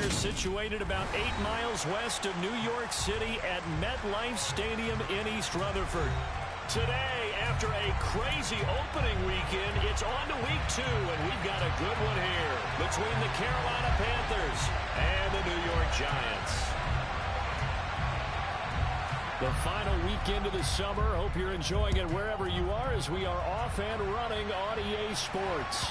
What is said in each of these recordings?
They're situated about 8 miles west of New York City at MetLife Stadium in East Rutherford. Today, after a crazy opening weekend, it's on to week 2, and we've got a good one here between the Carolina Panthers and the New York Giants. The final weekend of the summer. Hope you're enjoying it wherever you are as we are off and running on EA Sports.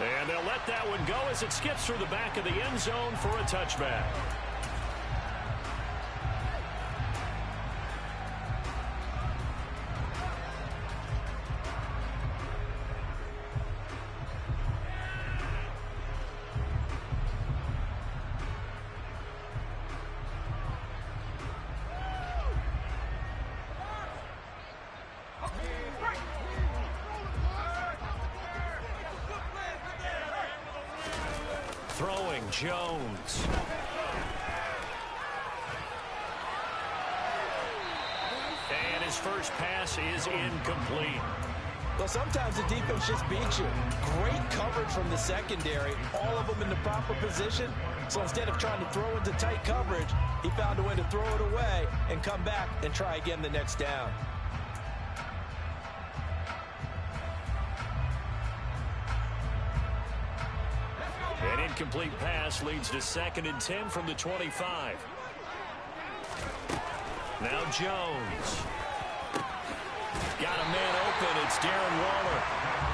And they'll let that one go as it skips through the back of the end zone for a touchback. Throwing Jones. And his first pass is incomplete. Well, sometimes the defense just beats you. Great coverage from the secondary, all of them in the proper position. So instead of trying to throw into tight coverage, he found a way to throw it away and come back and try again the next down. An incomplete pass leads to 2nd and 10 from the 25. Now Jones. Got a man open. It's Darren Waller.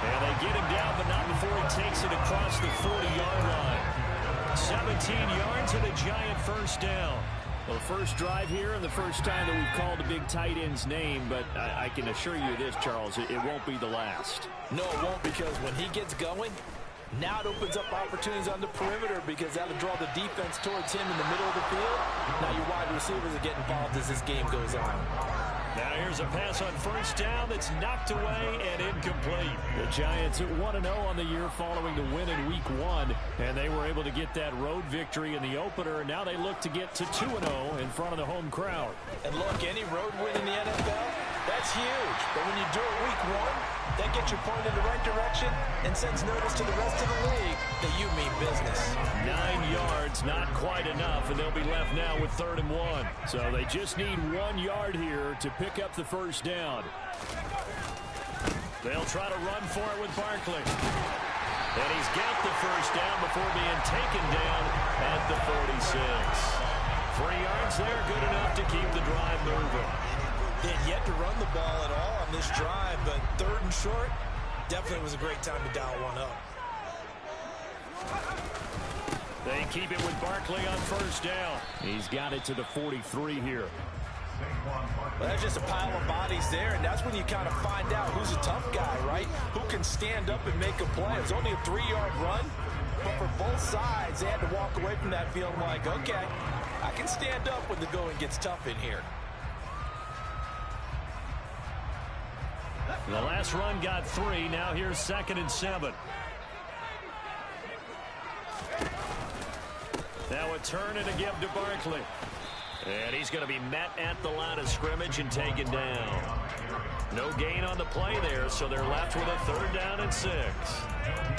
And they get him down, but not before he takes it across the 40-yard line. 17 yards and a Giant first down. Well, the first drive here and the first time that we've called a big tight end's name, but I can assure you this, Charles, it won't be the last. No, it won't, because when he gets going, now it opens up opportunities on the perimeter because that'll draw the defense towards him in the middle of the field. Now your wide receivers are getting involved as this game goes on. Now here's a pass on first down that's knocked away and incomplete. The Giants at 1-0 on the year following the win in Week 1, and they were able to get that road victory in the opener, and now they look to get to 2-0 in front of the home crowd. And look, any road win in the NFL, that's huge. But when you do it Week 1, that gets you pointed in the right direction and sends notice to the rest of the league that you mean business. 9 yards, not quite enough, and they'll be left now with 3rd and 1. So they just need 1 yard here to pick up the first down. They'll try to run for it with Barkley. And he's got the first down before being taken down at the 46. 3 yards there, good enough to keep the drive moving. They had yet to run the ball at all on this drive, but 3rd and short, definitely was a great time to dial one up. They keep it with Barkley on first down. He's got it to the 43 here. Well, that's just a pile of bodies there, and that's when you kind of find out who's a tough guy, right? Who can stand up and make a play. It was only a 3-yard run, but for both sides, they had to walk away from that feeling like, okay, I can stand up when the going gets tough in here. The last run got 3. Now here's 2nd and 7. Now a turn and a give to Barkley. And he's going to be met at the line of scrimmage and taken down. No gain on the play there, so they're left with a 3rd down and 6.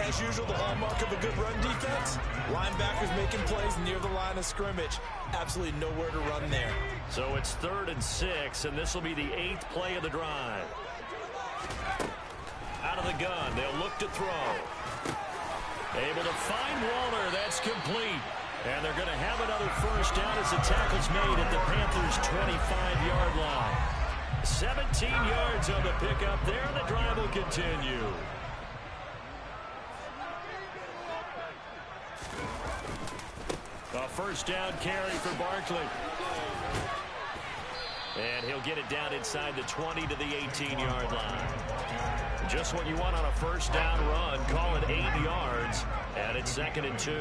As usual, the hallmark of a good run defense, linebackers making plays near the line of scrimmage. Absolutely nowhere to run there. So it's 3rd and 6, and this will be the 8th play of the drive. Out of the gun, they'll look to throw. Able to find Waller. That's complete. And they're going to have another first down as the tackle's made at the Panthers' 25-yard line. 17 yards on the pickup there, and the drive will continue. A first down carry for Barkley. And he'll get it down inside the 20 to the 18-yard line. Just what you want on a first down run. Call it 8 yards, and it's 2nd and 2.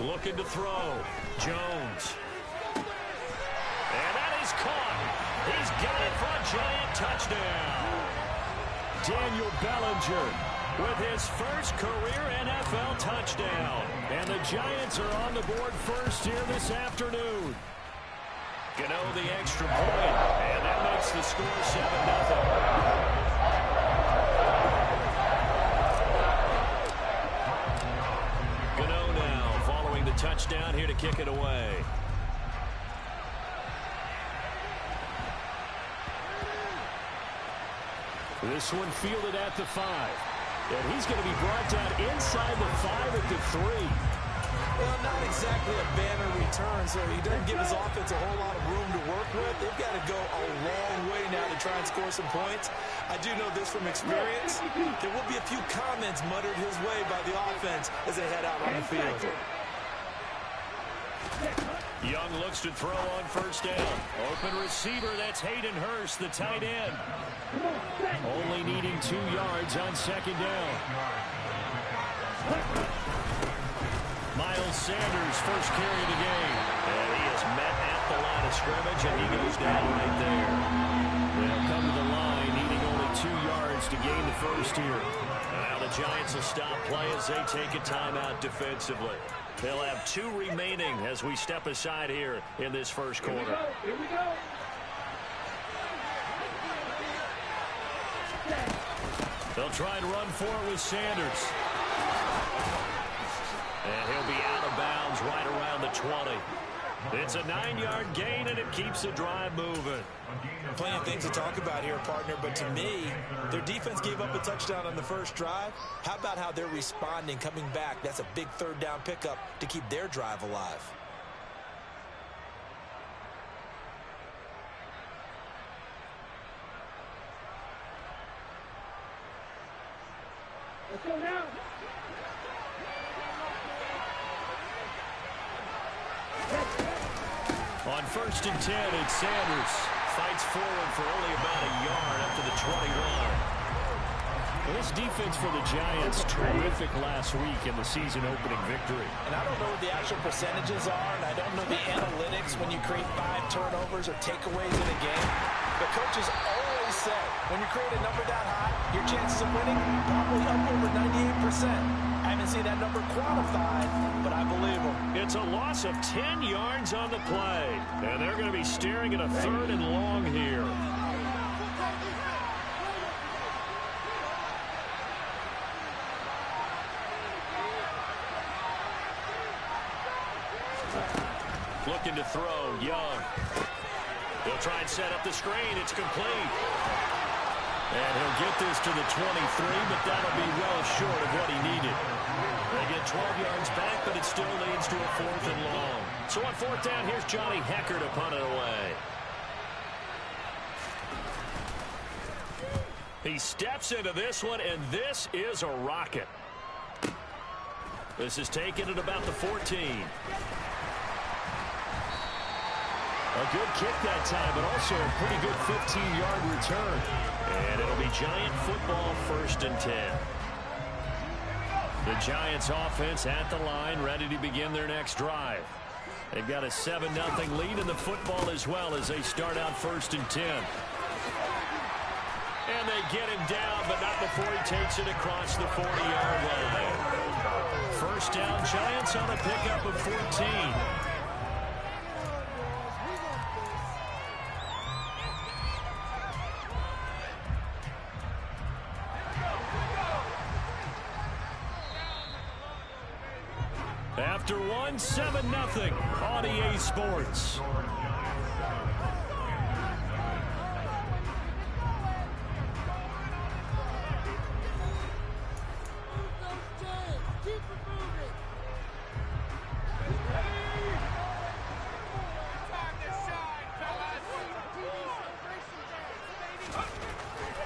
Looking to throw. Jones. And that is caught. He's got it for a Giant touchdown. Daniel Bellinger with his first career NFL touchdown. And the Giants are on the board first here this afternoon. Gano the extra point. And that makes It's the score 7-0. Gano now following the touchdown here to kick it away. This one fielded at the 5. And he's going to be brought down inside the 5 at the 3. Well, not exactly a banner return, so he doesn't give his offense a whole lot of room to work with. They've got to go a long way now to try and score some points. I do know this from experience. There will be a few comments muttered his way by the offense as they head out on the field. Young looks to throw on first down. Open receiver, that's Hayden Hurst, the tight end. Only needing 2 yards on second down. Miles Sanders, first carry of the game. And he is met at the line of scrimmage, and he goes down right there. They'll come to the line, needing only 2 yards to gain the first here. Now the Giants will stop play as they take a timeout defensively. They'll have 2 remaining as we step aside here in this first quarter. Here we go. They'll try and run for it with Sanders. And he'll be out of bounds right around the 20. It's a 9-yard gain, and it keeps the drive moving. Plenty of things to talk about here, partner, but to me, their defense gave up a touchdown on the first drive. How about how they're responding, coming back? That's a big third down pickup to keep their drive alive. Let's go now. On first and 10, it's Sanders. Fights forward for only about a yard up to the 21. Well, this defense for the Giants, terrific last week in the season opening victory. And I don't know what the actual percentages are, and I don't know the analytics when you create 5 turnovers or takeaways in a game. But coaches always say, when you create a number that high, your chances of winning probably up over 98%. I haven't seen that number quantified, but I believe them. It's a loss of 10 yards on the play. And they're going to be staring at a 3rd and long here. Looking to throw, Young. He'll try and set up the screen. It's complete. And he'll get this to the 23, but that'll be well short of what he needed. They get 12 yards back, but it still leads to a 4th and long. So on 4th down, here's Johnny Hekker to punt it away. He steps into this one, and this is a rocket. This is taken at about the 14. A good kick that time, but also a pretty good 15-yard return. And it'll be Giant football 1st and 10. The Giants offense at the line, ready to begin their next drive. They've got a 7-0 lead in the football as well as they start out 1st and 10. And they get him down, but not before he takes it across the 40-yard line. First down, Giants on a pickup of 14. After one, 7-0 on EA Sports.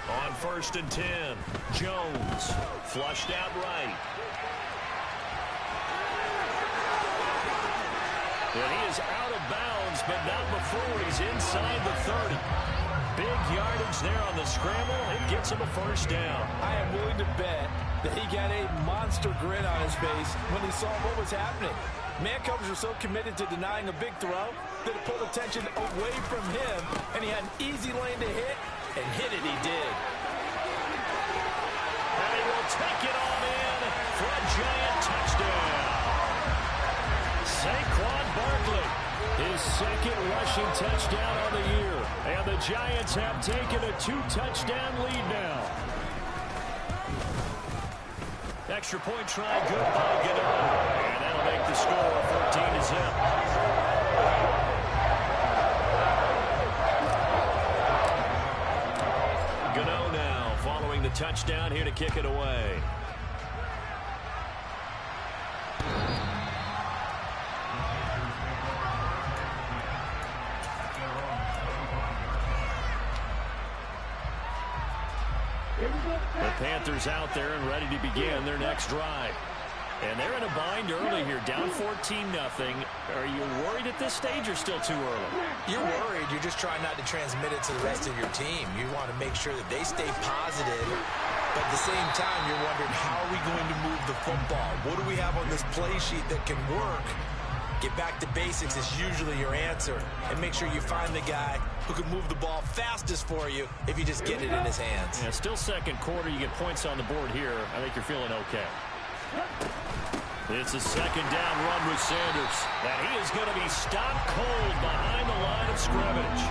On 1st and 10, Jones flushed out right. And he is out of bounds, but not before he's inside the 30. Big yardage there on the scramble. It gets him a 1st down. I am willing to bet that he got a monster grin on his face when he saw what was happening. Man coverage were so committed to denying a big throw that it pulled attention away from him, and he had an easy lane to hit, and hit it he did. And he will take it on in for a Giant touchdown. Saquon Barkley, his 2nd rushing touchdown on the year. And the Giants have taken a 2-touchdown lead now. Extra point try, good by Gano. And that'll make the score 14-0. Gano now following the touchdown here to kick it away. The Panthers out there and ready to begin their next drive. And they're in a bind early here, down 14-0. Are you worried at this stage or still too early? You're worried. You're just trying not to transmit it to the rest of your team. You want to make sure that they stay positive. But at the same time, you're wondering, how are we going to move the football? What do we have on this play sheet that can work? Get back to basics is usually your answer. And make sure you find the guy who can move the ball fastest for you if you just get it in his hands. Yeah, still second quarter. You get points on the board here. I think you're feeling okay. It's a second down run with Sanders. And he is going to be stopped cold behind the line of scrimmage.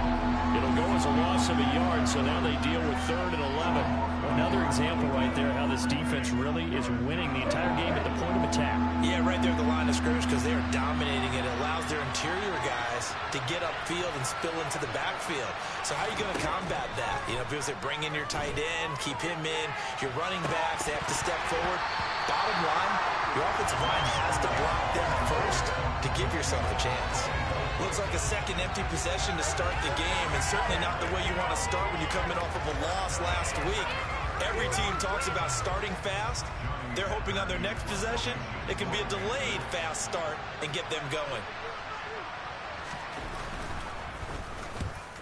It'll go as a loss of a yard, so now they deal with 3rd and 11. Another example right there how this defense really is winning the entire game at the point of attack. Yeah, right there at the line of scrimmage because they are dominating it. It allows their interior guys to get upfield and spill into the backfield. So how are you going to combat that? You know, because they bring in your tight end, keep him in. Your running backs, they have to step forward. Bottom line, your offensive line has to block them first to give yourself a chance. Looks like a second empty possession to start the game, and certainly not the way you want to start when you're coming off of a loss last week. Every team talks about starting fast. They're hoping on their next possession, it can be a delayed fast start and get them going.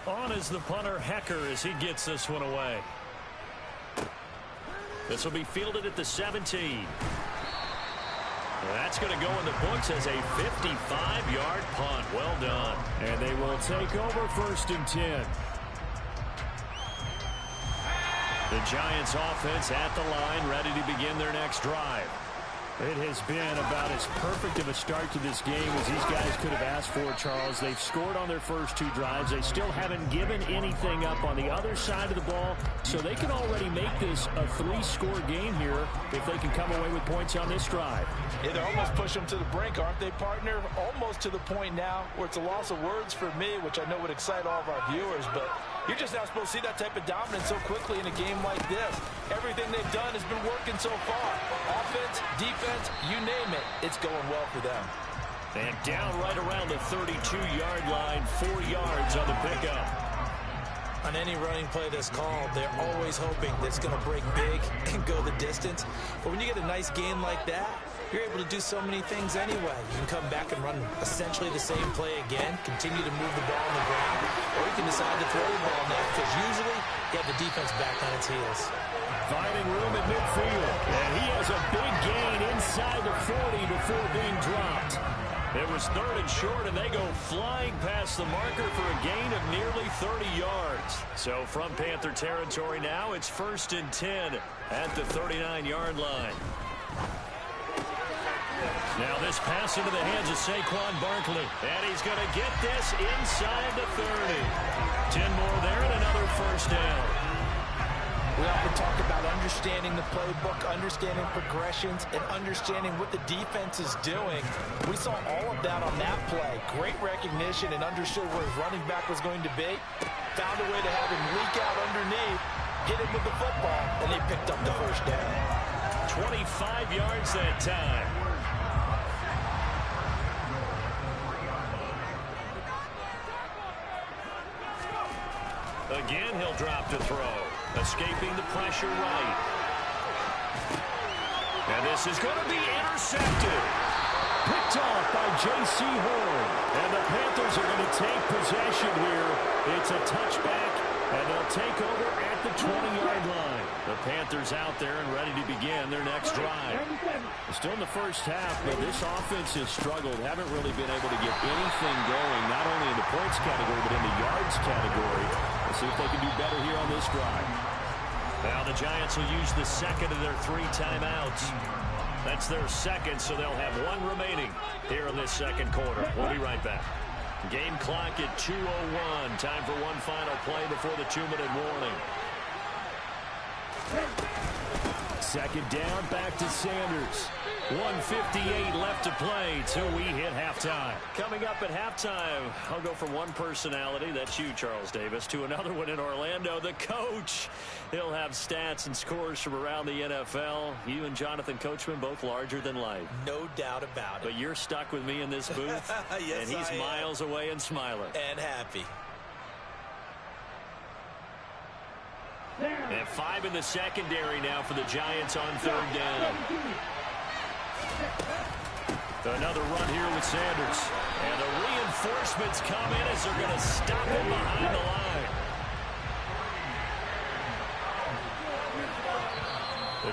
On is the punter, Hecker, as he gets this one away. This will be fielded at the 17. That's going to go in the books as a 55-yard punt. Well done. And they will take over 1st and 10. The Giants offense at the line, ready to begin their next drive. It has been about as perfect of a start to this game as these guys could have asked for, Charles. They've scored on their first 2 drives. They still haven't given anything up on the other side of the ball, so they can already make this a 3-score game here if they can come away with points on this drive. Yeah, they're almost pushing them to the brink, aren't they, partner? Almost to the point now where it's a loss of words for me, which I know would excite all of our viewers, but you're just not supposed to see that type of dominance so quickly in a game like this. Everything they've done has been working so far. Offense, defense, you name it, it's going well for them. And down right around the 32-yard line, 4 yards on the pickup. On any running play that's called, they're always hoping that it's going to break big and go the distance. But when you get a nice gain like that, you're able to do so many things anyway. You can come back and run essentially the same play again, continue to move the ball on the ground, or you can decide to throw the ball next, because usually you have the defense back on its heels. Finding room at midfield, and he has a big gain inside the 40 before being dropped. It was 3rd and short, and they go flying past the marker for a gain of nearly 30 yards. So from Panther territory now, it's 1st and 10 at the 39-yard line. Now this pass into the hands of Saquon Barkley, and he's going to get this inside the 30. 10 more there and another 1st down. We often talk about understanding the playbook, understanding progressions, and understanding what the defense is doing. We saw all of that on that play. Great recognition and understood where his running back was going to be. Found a way to have him leak out underneath, hit him with the football, and they picked up the 1st down. 25 yards that time. Again, he'll drop to throw. Escaping the pressure right. And this is going to be intercepted. Picked off by J.C. Horn. And the Panthers are going to take possession here. It's a touchback, and they'll take over at the 20-yard line. The Panthers out there and ready to begin their next drive. Still in the first half, but this offense has struggled. Haven't really been able to get anything going, not only in the points category, but in the yards category. We'll see if they can do better here on this drive. Now the Giants will use the second of their 3 timeouts. That's their second, so they'll have 1 remaining here in this second quarter. We'll be right back. Game clock at 2:01. Time for one final play before the 2-minute warning. Second down, back to Sanders. 1:58 left to play till we hit halftime. Coming up at halftime, I'll go from one personality, that's you, Charles Davis, to another one in Orlando, the coach. He'll have stats and scores from around the NFL. You and Jonathan Coachman, both larger than life. No doubt about it. But you're stuck with me in this booth, yes, and he's miles away and smiling. And happy. And 5 in the secondary now for the Giants on third down. Another run here with Sanders. And the reinforcements come in as they're going to stop him behind the line.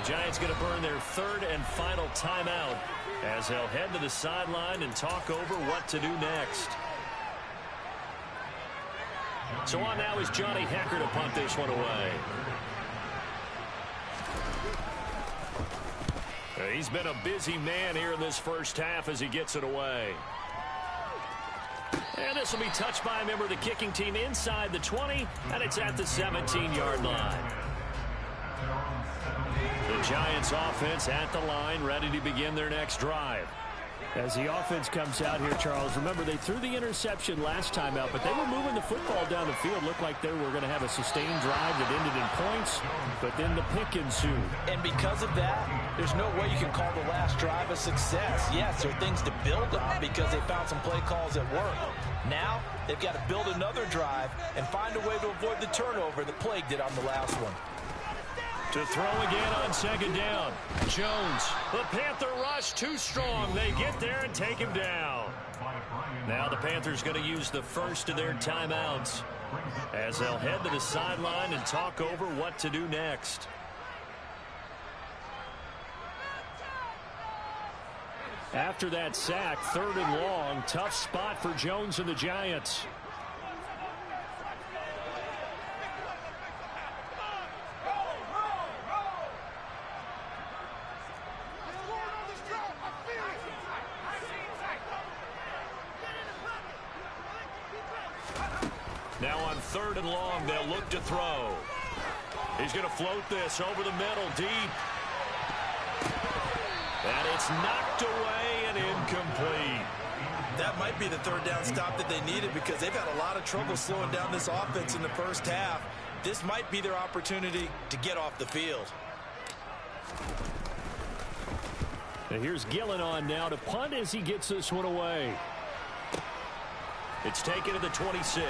The Giants going to burn their third and final timeout as they'll head to the sideline and talk over what to do next. So on now is Johnny Hekker to punt this one away. He's been a busy man here in this first half as he gets it away. And this will be touched by a member of the kicking team inside the 20, and it's at the 17-yard line. The Giants offense at the line, ready to begin their next drive. As the offense comes out here, Charles, remember they threw the interception last time out, but they were moving the football down the field. Looked like they were going to have a sustained drive that ended in points, but then the pick ensued. And because of that, there's no way you can call the last drive a success. Yes, there are things to build on because they found some play calls that work. Now, they've got to build another drive and find a way to avoid the turnover that plagued it on the last one. To throw again on second down. Jones. The Panther rush too strong. They get there and take him down. Now the Panthers going to use the first of their timeouts as they'll head to the sideline and talk over what to do next. After that sack, third and long, tough spot for Jones and the Giants. Now on third and long, they'll look to throw. He's going to float this over the middle, deep. And it's knocked away and incomplete. That might be the third down stop that they needed because they've had a lot of trouble slowing down this offense in the first half. This might be their opportunity to get off the field. And here's Gillen on now to punt as he gets this one away. It's taken to the 26.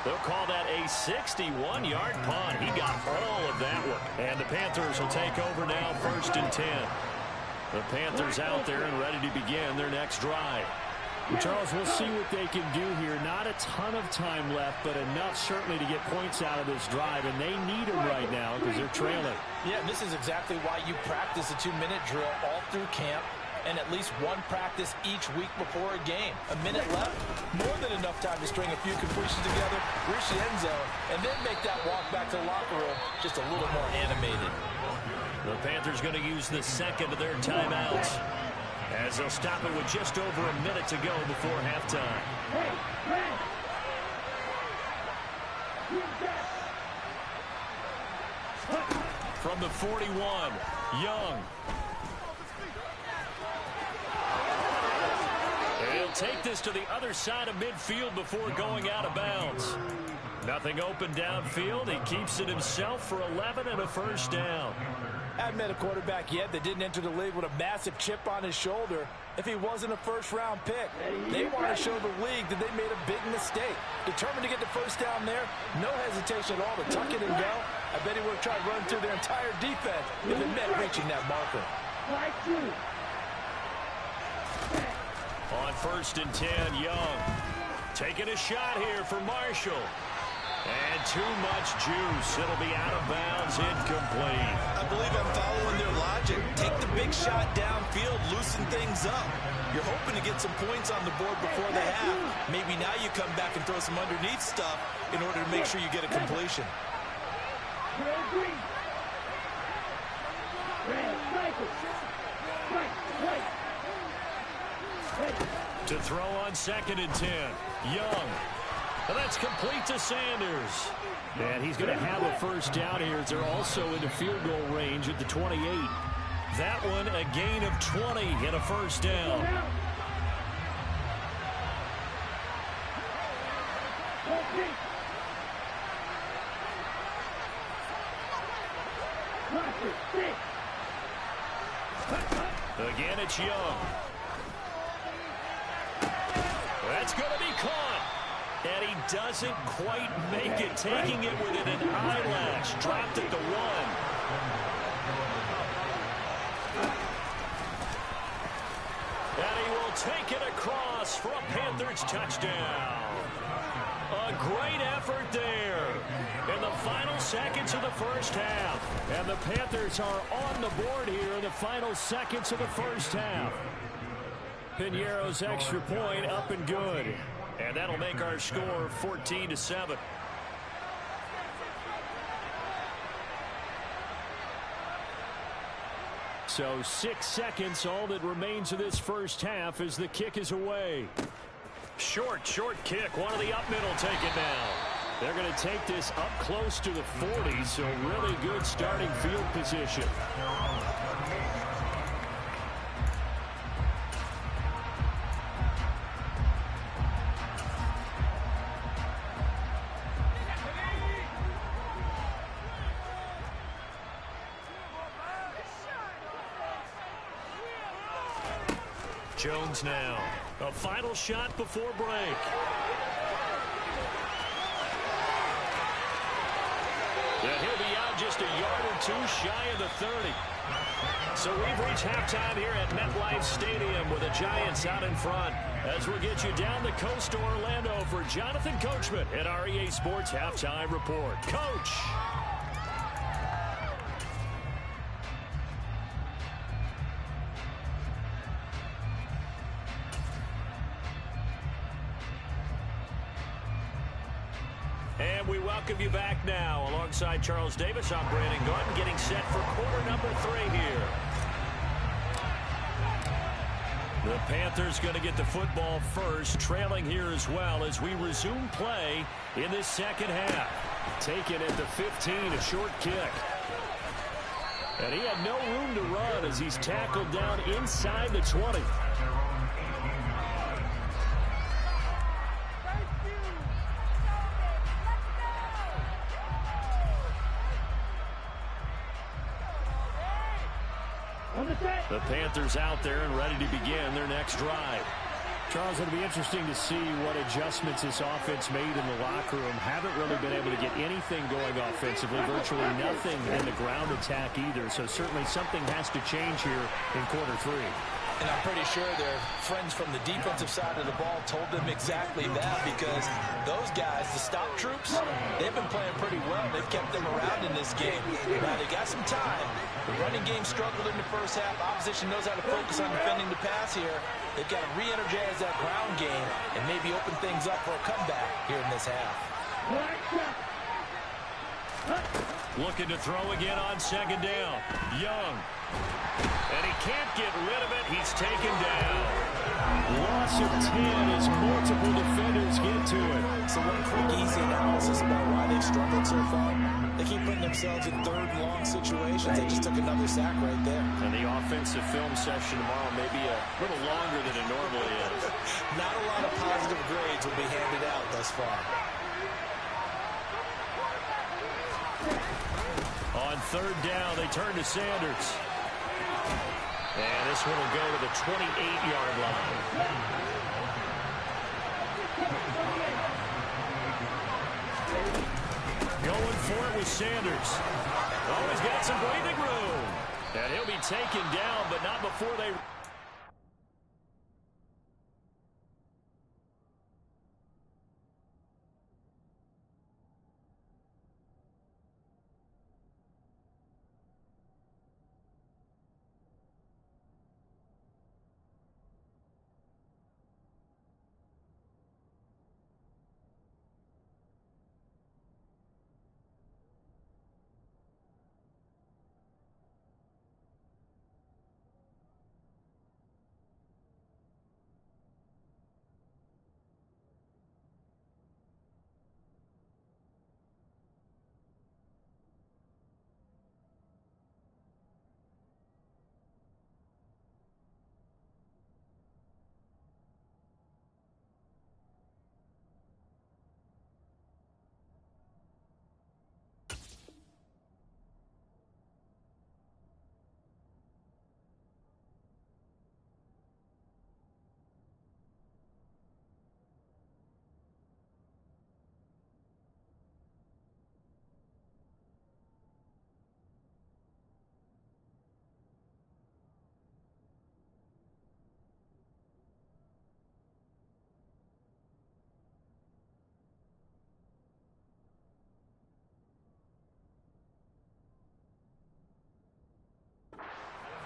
They'll call that a 61-yard punt. He got all of that one. And the Panthers will take over now, 1st and 10. The Panthers out there and ready to begin their next drive. Charles, we'll see what they can do here. Not a ton of time left, but enough certainly to get points out of this drive, and they need them right now because they're trailing. Yeah, and this is exactly why you practice a 2-minute drill all through camp and at least one practice each week before a game. A minute left, more than enough time to string a few completions together, reach the end zone, and then make that walk back to the locker room just a little more animated. The Panthers going to use the second of their timeouts as they'll stop it with just over a minute to go before halftime. From the 41, Young. And he'll take this to the other side of midfield before going out of bounds. Nothing open downfield. He keeps it himself for 11 and a first down. Haven't met a quarterback yet that didn't enter the league with a massive chip on his shoulder if he wasn't a first-round pick. They want to show the league that they made a big mistake. Determined to get the first down there, no hesitation at all to tuck it and go. I bet he would have tried to run through their entire defense if it meant reaching that marker. On 1st and 10, Young taking a shot here for Marshall. And too much juice. It'll be out of bounds, incomplete. I believe I'm following their logic. Take the big shot downfield, loosen things up. You're hoping to get some points on the board before the half. Maybe now you come back and throw some underneath stuff in order to make sure you get a completion. To throw on 2nd and 10. Young. And that's complete to Sanders. And he's going to have a first down here as they're also into field goal range at the 28. That one a gain of 20 and a first down. Again, it's Young. That's going to be caught. And he doesn't quite make it, taking it within an eyelash. Dropped at the 1. And he will take it across for a Panthers touchdown. A great effort there in the final seconds of the first half. And the Panthers are on the board here in the final seconds of the first half. Piñeiro's extra point up and good. And that'll make our score 14-7. So 6 seconds, all that remains of this first half as the kick is away. Short kick. One of the up middle take it now. They're going to take this up close to the 40, so really good starting field position. Jones now. A final shot before break. And he'll be out just a yard or 2 shy of the 30. So we've reached halftime here at MetLife Stadium with the Giants out in front. As we'll get you down the coast to Orlando for Jonathan Coachman at our EA Sports Halftime Report. Coach! And we welcome you back now. Alongside Charles Davis, I'm Brandon Gaudin, getting set for quarter number 3 here. The Panthers going to get the football first, trailing here as well as we resume play in this second half. Taken at the 15, a short kick. And he had no room to run as he's tackled down inside the 20. The Panthers out there and ready to begin their next drive. Charles, it'll be interesting to see what adjustments this offense made in the locker room. Haven't really been able to get anything going offensively, virtually nothing in the ground attack either. So certainly something has to change here in quarter 3. And I'm pretty sure their friends from the defensive side of the ball told them exactly that, because those guys, the stop troops, they've been playing pretty well. They've kept them around in this game. Now they got some time. The running game struggled in the first half. Opposition knows how to focus on defending the pass here. They've got to re-energize that ground game and maybe open things up for a comeback here in this half. Looking to throw again on second down. Young. And he can't get rid of it. He's taken down. Loss of 10 as multiple defenders get to it. So one quick, easy analysis about why they've struggled so far. They keep putting themselves in third and long situations. They just took another sack right there. And the offensive film session tomorrow may be a little longer than it normally is. Not a lot of positive grades will be handed out thus far. On third down, they turn to Sanders. And this one will go to the 28-yard line. Going for it with Sanders. Oh, he's got some breathing room. And he'll be taken down, but not before they...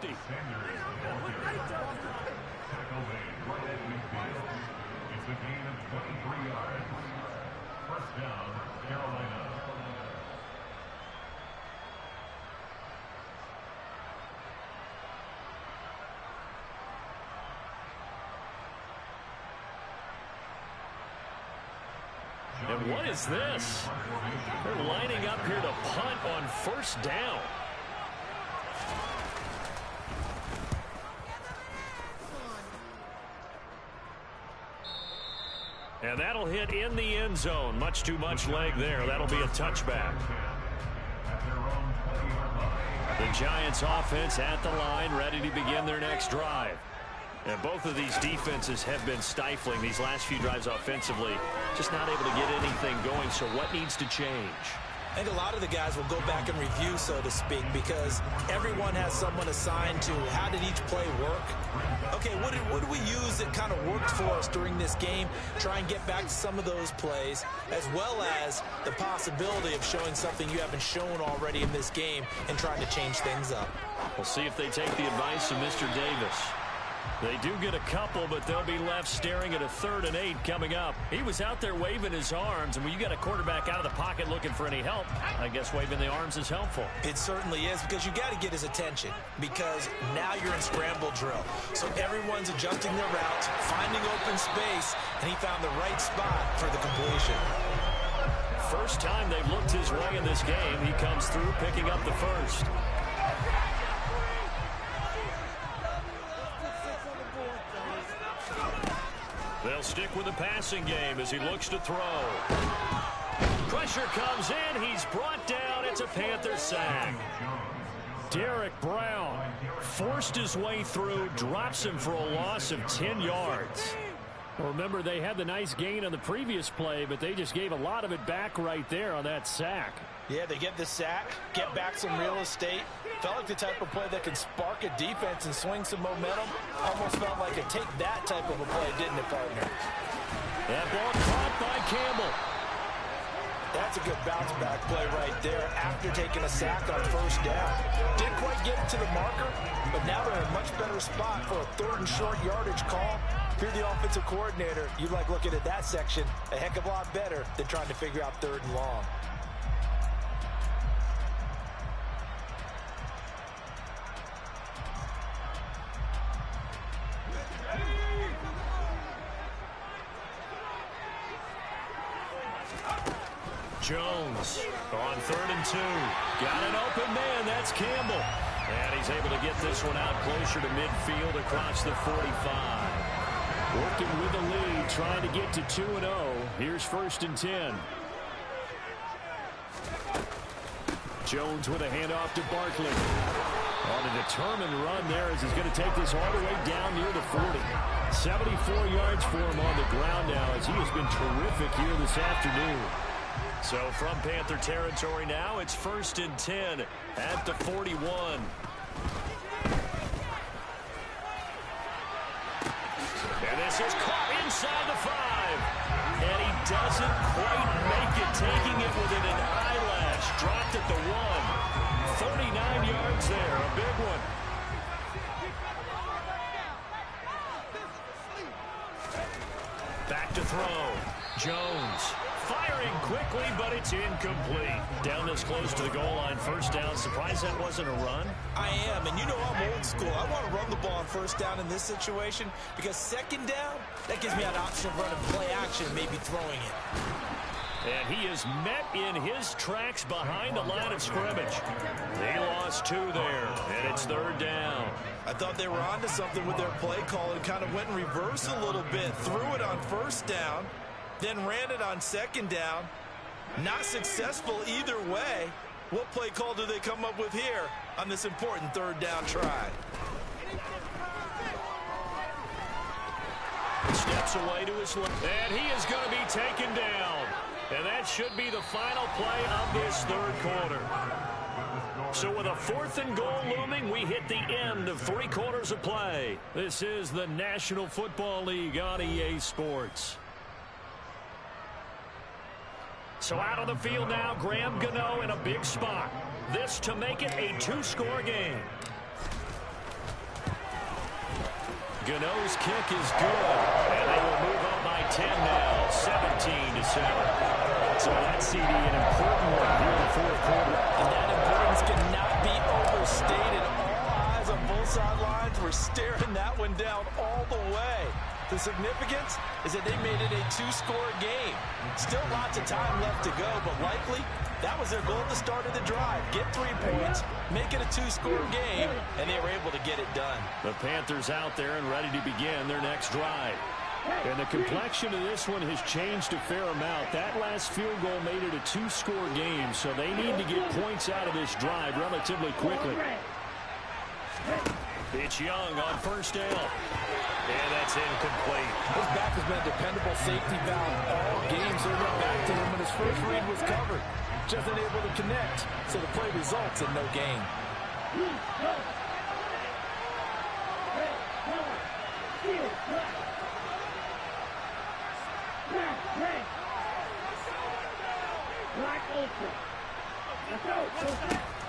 50. It's a gain of 23 yards. First down, Carolina. And what is this? They're lining up here to punt on first down. And that'll hit in the end zone. Much too much leg there. That'll be a touchback. The Giants offense at the line, ready to begin their next drive. And both of these defenses have been stifling these last few drives offensively. Just not able to get anything going. So what needs to change? I think a lot of the guys will go back and review, so to speak, because everyone has someone assigned to how did each play work. Okay, what did we use that kind of worked for us during this game? Try and get back to some of those plays, as well as the possibility of showing something you haven't shown already in this game and trying to change things up. We'll see if they take the advice of Mr. Davis. They do get a couple, but they'll be left staring at a 3rd and 8 coming up. He was out there waving his arms, and when you got a quarterback out of the pocket looking for any help, I guess waving the arms is helpful. It certainly is, because you got to get his attention, because now you're in scramble drill. So everyone's adjusting their routes, finding open space, and he found the right spot for the completion. First time they've looked his way in this game, he comes through picking up the first. They'll stick with the passing game as he looks to throw. Pressure comes in. He's brought down. It's a Panther sack. Derek Brown forced his way through, drops him for a loss of 10 yards. Well, remember, they had the nice gain on the previous play, but they just gave a lot of it back right there on that sack. Yeah, they get the sack, get back some real estate. Felt like the type of play that can spark a defense and swing some momentum. Almost felt like a take that type of a play, didn't it, partner? That ball caught by Campbell. That's a good bounce back play right there after taking a sack on first down. Didn't quite get it to the marker, but now they're in a much better spot for a 3rd and short yardage call. If you're the offensive coordinator, you like looking at that section a heck of a lot better than trying to figure out 3rd and long. Jones on 3rd and 2. Got an open man. That's Campbell. And he's able to get this one out closer to midfield across the 45. Working with the lead, trying to get to 2-0. Here's 1st and 10. Jones with a handoff to Barkley. On a determined run there as he's going to take this all the way down near the 40. 74 yards for him on the ground now as he has been terrific here this afternoon. So from Panther territory now, it's 1st and 10 at the 41. And this is caught inside the 5. And he doesn't quite make it, taking it within an eyelash. Dropped at the 1. 39 yards there, a big one. Back to throw. Jones. Firing quickly, but it's incomplete. Down this close to the goal line, 1st down. Surprised that wasn't a run? I am, and you know I'm old school. I want to run the ball on 1st down in this situation because 2nd down, that gives me an option of running play action and maybe throwing it. And he is met in his tracks behind the line of scrimmage. They lost 2 there, and it's 3rd down. I thought they were onto something with their play call and kind of went in reverse a little bit. Threw it on 1st down. Then ran it on 2nd down. Not successful either way. What play call do they come up with here on this important 3rd down try? Steps away to his left. And he is going to be taken down. And that should be the final play of this 3rd quarter. So with a 4th and goal looming, we hit the end of 3 quarters of play. This is the National Football League on EA Sports. So out on the field now, Graham Gano in a big spot. This to make it a 2-score game. Gano's kick is good. And they will move up by 10 now, 17-7. So that CD, an important one here in the fourth quarter. And that importance cannot be overstated. All eyes on both sidelines were staring that one down all the way. The significance is that they made it a two-score game. Still lots of time left to go, but likely that was their goal at the start of the drive. Get 3 points, make it a two-score game, and they were able to get it done. The Panthers out there and ready to begin their next drive. And the complexion of this one has changed a fair amount. That last field goal made it a two-score game, so they need to get points out of this drive relatively quickly. It's Young on first down. And that's incomplete. His back has been a dependable safety valve all game, so he went back to him when his first read was covered. Just unable to connect, so the play results in no gain.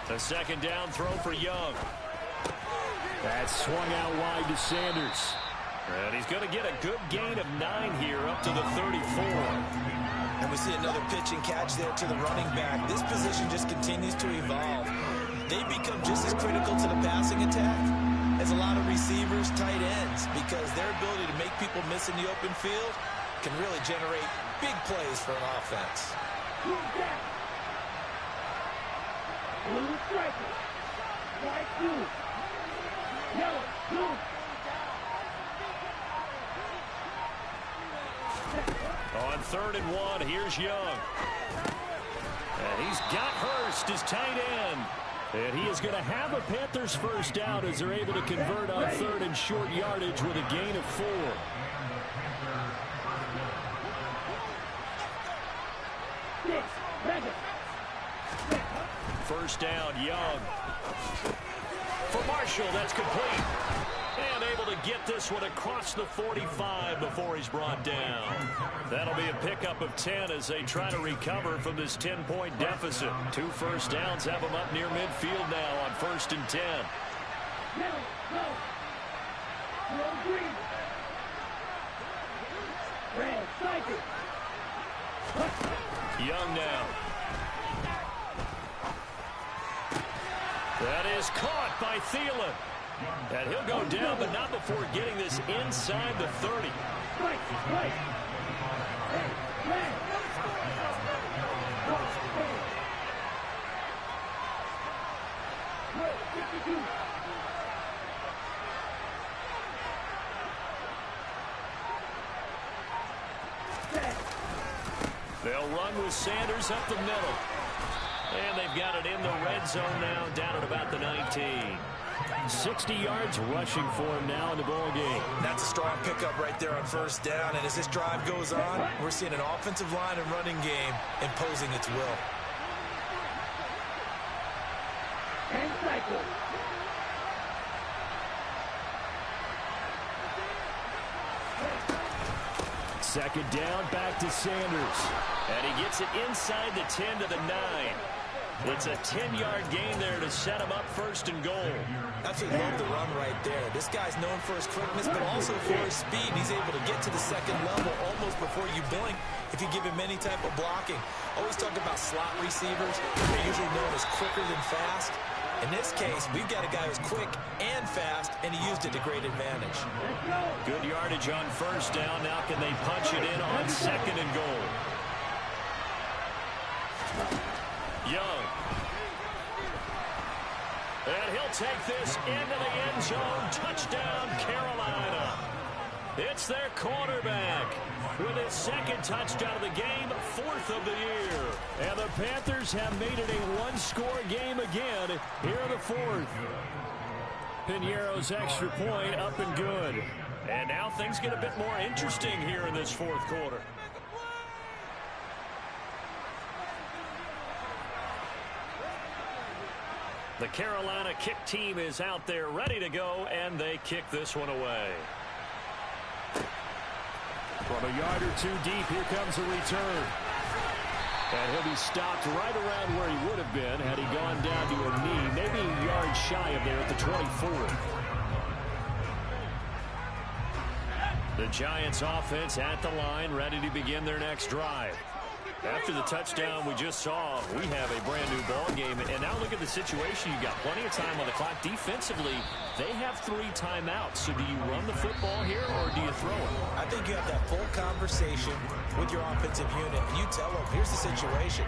The second down throw for Young. That swung out wide to Sanders. And he's going to get a good gain of 9 here up to the 34. And we see another pitch and catch there to the running back. This position just continues to evolve. They become just as critical to the passing attack as a lot of receivers, tight ends, because their ability to make people miss in the open field can really generate big plays for an offense. On 3rd and 1, here's Young. And he's got Hurst, his tight end. And he is going to have a Panthers first down as they're able to convert on 3rd and short yardage with a gain of 4. First down, Young. For Marshall, that's complete. And able to get this one across the 45 before he's brought down. That'll be a pickup of 10 as they try to recover from this 10-point deficit. 2 first downs have them up near midfield now on 1st and 10. Young now. That is caught by Thielen. And he'll go down, but not before getting this inside the 30. They'll run with Sanders up the middle. And they've got it in the red zone now, down at about the 19. 60 yards rushing for him now in the ball game. That's a strong pickup right there on first down. And as this drive goes on, we're seeing an offensive line and running game imposing its will. And cycle. Second down, back to Sanders. And he gets it inside the 10 to the 9. It's a 10-yard gain there to set him up 1st and goal. Absolutely love the run right there. This guy's known for his quickness, but also for his speed. He's able to get to the second level almost before you blink if you give him any type of blocking. Always talk about slot receivers. They're usually known as quicker than fast. In this case, we've got a guy who's quick and fast, and he used it to great advantage. Good yardage on first down. Now can they punch it in on 2nd and goal? Young. And he'll take this into the end zone. Touchdown, Carolina. It's their quarterback with his 2nd touchdown of the game, 4th of the year. And the Panthers have made it a one-score game again here in the 4th. Piñeiro's extra point up and good. And now things get a bit more interesting here in this 4th quarter. The Carolina kick team is out there ready to go, and they kick this one away. From a yard or 2 deep, here comes a return. And he'll be stopped right around where he would have been had he gone down to a knee, maybe a yard shy of there at the 24. The Giants offense at the line, ready to begin their next drive. After the touchdown we just saw, we have a brand new ball game. And now look at the situation. You've got plenty of time on the clock. Defensively, they have 3 timeouts. So do you run the football here or do you throw it? I think you have that full conversation with your offensive unit, and you tell them, here's the situation.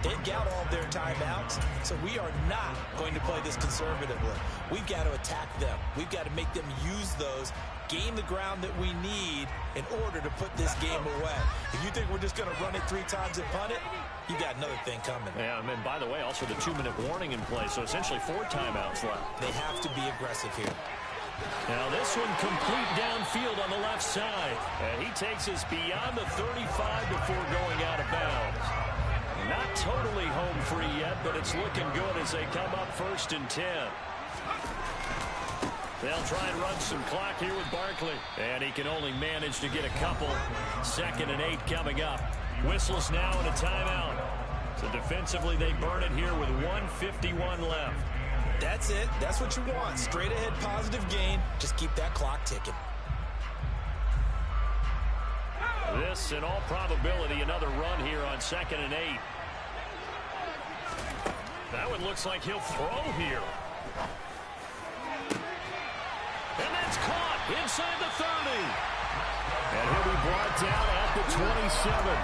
They've got all of their timeouts, so we are not going to play this conservatively. We've got to attack them. We've got to make them use those, gain the ground that we need in order to put this game away. If you think we're just going to run it 3 times and punt it, you got another thing coming. Yeah, and by the way, also the 2-minute warning in play, so essentially 4 timeouts left. They have to be aggressive here. Now this one complete downfield on the left side. And he takes us beyond the 35 before going out of bounds. Not totally home free yet, but it's looking good as they come up 1st and 10. They'll try and run some clock here with Barkley. And he can only manage to get a couple. 2nd and 8 coming up. Whistles now and a timeout. So defensively they burn it here with 1:51 left. That's it. That's what you want. Straight ahead positive gain. Just keep that clock ticking. This, in all probability, another run here on 2nd and 8. That one looks like he'll throw here. And that's caught inside the 30. And he'll be brought down at the 27.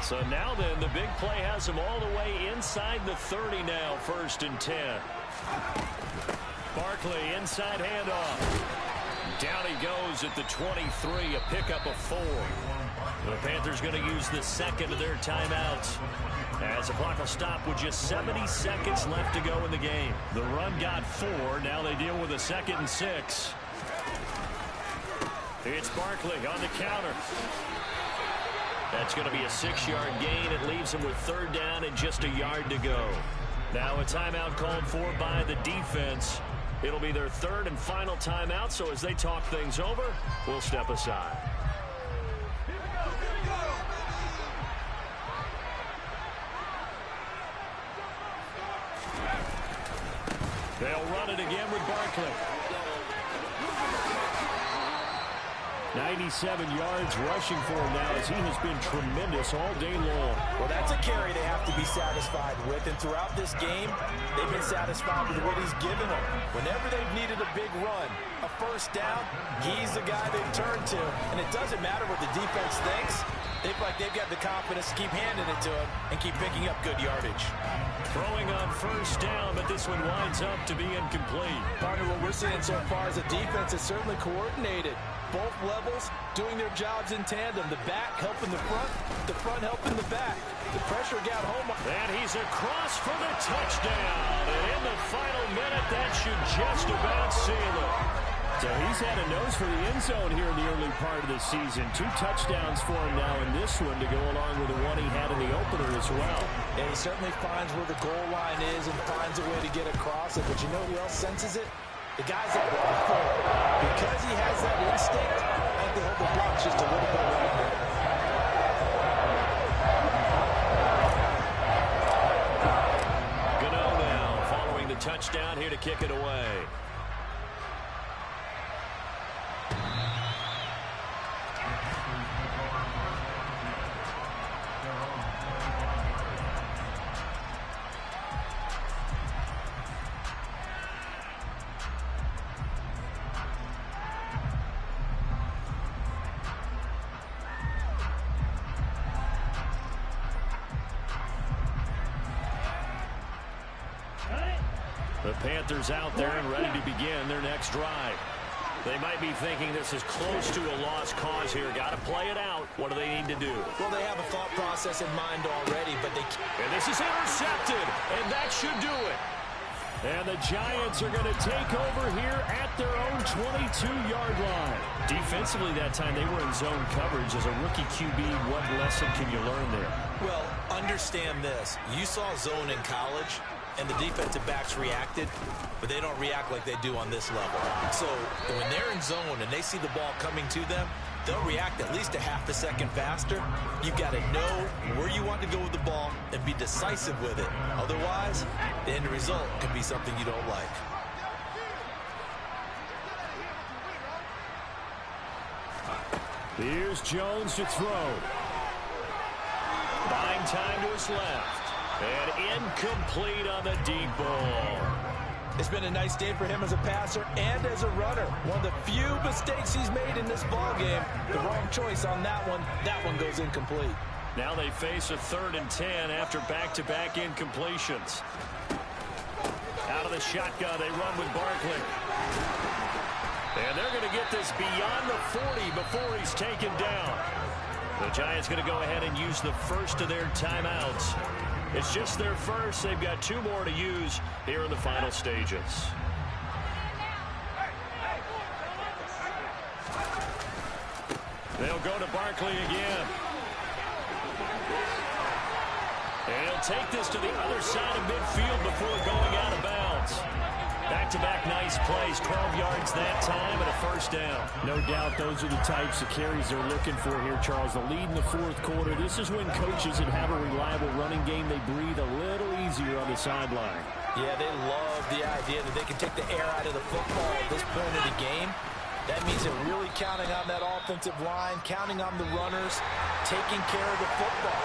So now then, the big play has him all the way inside the 30 now, 1st and 10. Barkley, inside handoff. Down he goes at the 23, a pickup of 4. The Panthers going to use the 2nd of their timeouts. As the clock will stop with just 70 seconds left to go in the game. The run got 4. Now they deal with a 2nd and 6. It's Barkley on the counter. That's going to be a 6-yard gain. It leaves him with 3rd down and just a yard to go. Now a timeout called for by the defense. It'll be their 3rd and final timeout, so as they talk things over, we'll step aside. They'll run it again with Barkley. 97 yards rushing for him now as he has been tremendous all day long. Well, that's a carry they have to be satisfied with. And throughout this game, they've been satisfied with what he's given them. Whenever they've needed a big run, a 1st down, he's the guy they've turned to. And it doesn't matter what the defense thinks. They've got the confidence to keep handing it to him and keep picking up good yardage. Throwing on 1st down, but this one winds up to be incomplete. Partner, what we're seeing so far is the defense is certainly coordinated. Both levels doing their jobs in tandem. The back helping the front helping the back. The pressure got home. And he's across for the touchdown. And in the final minute, that should just about seal it. So he's had a nose for the end zone here in the early part of the season. 2 touchdowns for him now in this one to go along with the one he had in the opener as well. Yeah, he certainly finds where the goal line is and finds a way to get across it. But you know who else senses it? The guys that block for him. Because he has that instinct, I think they hold the blocks just a little bit longer. Gano now following the touchdown here to kick it away. The Panthers out there and ready to begin their next drive. They might be thinking this is close to a lost cause here. Got to play it out. What do they need to do? Well, they have a thought process in mind already, but they can't. And this is intercepted, and that should do it. And the Giants are going to take over here at their own 22-yard line. Defensively that time, they were in zone coverage. As a rookie QB, what lesson can you learn there? Well, understand this. You saw zone in college. and the defensive backs reacted, but they don't react like they do on this level. So when they're in zone and they see the ball coming to them, they'll react at least a half a second faster. You've got to know where you want to go with the ball and be decisive with it. Otherwise, the end result can be something you don't like. Here's Jones to throw. Buying time to his left. And incomplete on the deep ball. It's been a nice day for him as a passer and as a runner. One of the few mistakes he's made in this ball game. The wrong choice on that one. That one goes incomplete. Now they face a 3rd and 10 after back-to-back incompletions. Out of the shotgun, they run with Barkley. And they're going to get this beyond the 40 before he's taken down. The Giants going to go ahead and use the first of their timeouts. It's just their first. They've got 2 more to use here in the final stages. They'll go to Barkley again. And he'll take this to the other side of midfield before going out of bounds. Back-to-back nice plays, 12 yards that time and a first down. No doubt those are the types of carries they're looking for here, Charles. The lead in the 4th quarter. This is when coaches that have a reliable running game, they breathe a little easier on the sideline. Yeah, they love the idea that they can take the air out of the football at this point of the game. That means they're really counting on that offensive line, counting on the runners, taking care of the football.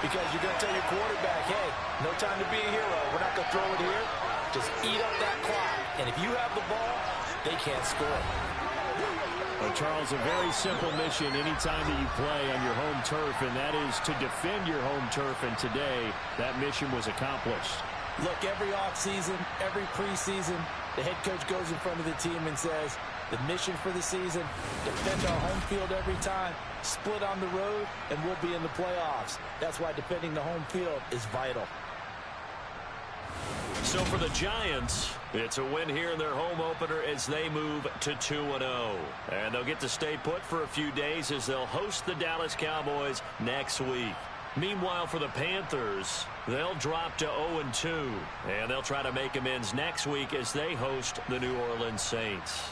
Because you're going to tell your quarterback, hey, no time to be a hero. We're not going to throw it here. Just eat up that clock. And if you have the ball, they can't score. Well, Charles, a very simple mission anytime that you play on your home turf, and that is to defend your home turf. And today, that mission was accomplished. Look, every offseason, every preseason, the head coach goes in front of the team and says, the mission for the season, defend our home field every time, split on the road, and we'll be in the playoffs. That's why defending the home field is vital. So for the Giants, it's a win here in their home opener as they move to 2-0. And they'll get to stay put for a few days as they'll host the Dallas Cowboys next week. Meanwhile, for the Panthers, they'll drop to 0-2. And they'll try to make amends next week as they host the New Orleans Saints.